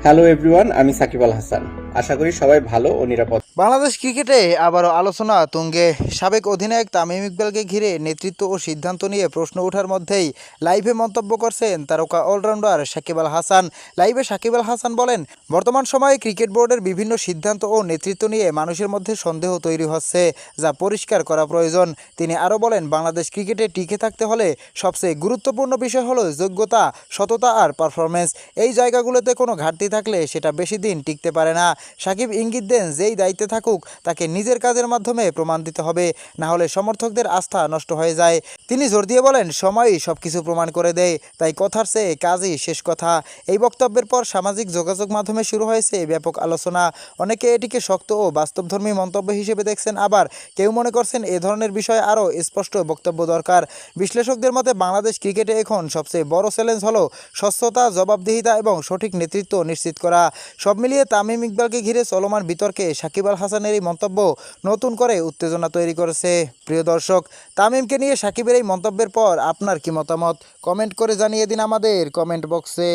Hello everyone, আমি সাকিব আল হাসান। আশা করি সবাই ভালো ও নিরাপদ। বাংলাদেশ ক্রিকেটে আবারও আলোচনা তুঙ্গে। সাবেক অধিনায়ক তামিম ইকবালকে ঘিরে নেতৃত্ব ও সিদ্ধান্ত নিয়ে প্রশ্ন ওঠার মধ্যেই লাইভে মন্তব্য করছেন তারকা অলরাউন্ডার সাকিব আল হাসান। লাইভে সাকিব আল হাসান বলেন, বর্তমান সময়ে ক্রিকেট বোর্ডের বিভিন্ন সিদ্ধান্ত ও নেতৃত্ব নিয়ে মানুষের মধ্যে সন্দেহ তৈরি হচ্ছে, যা পরিষ্কার করা প্রয়োজন। তিনি আরও বলেন, বাংলাদেশ ক্রিকেটে টিকে থাকতে হলে সবচেয়ে গুরুত্বপূর্ণ বিষয় হলো যোগ্যতা, সততা আর পারফরমেন্স। এই জায়গাগুলোতে কোনো ঘাটতি থাকলে সেটা বেশি দিন টিকতে পারে না। সাকিব ইঙ্গিত দেন, যেই দায়িত্বে থাকুক তাকে নিজের কাজের মাধ্যমে প্রমাণ দিতে হবে, না হলে সমর্থকদের আস্থা নষ্ট হয়ে যায়। তিনি জোর দিয়ে বলেন, সময়ই সবকিছু প্রমাণ করে দেয়, তাই কথার চেয়ে কাজই শেষ কথা। এই বক্তব্যের পর সামাজিক যোগাযোগ মাধ্যমে শুরু হয়েছে ব্যাপক আলোচনা। অনেকে এটিকে শক্ত ও বাস্তবধর্মী মন্তব্য হিসেবে দেখছেন, আবার কেউ মনে করছেন এ ধরনের বিষয়ে আরও স্পষ্ট বক্তব্য দরকার। বিশ্লেষকদের মতে বাংলাদেশ ক্রিকেটে এখন সবচেয়ে বড় চ্যালেঞ্জ হলো স্বচ্ছতা, জবাবদিহিতা এবং সঠিক নেতৃত্ব নিশ্চিত করা। সব মিলিয়ে তামিম ইকবালকে ঘিরে চলমান বিতর্কে সাকিব আল হাসানের এই মন্তব্য নতুন করে উত্তেজনা তৈরি করেছে। প্রিয় দর্শক, তামিমকে নিয়ে সাকিবের এই মন্তব্যের পর আপনার কি মতামত? কমেন্ট করে জানিয়ে দিন আমাদের কমেন্ট বক্সে।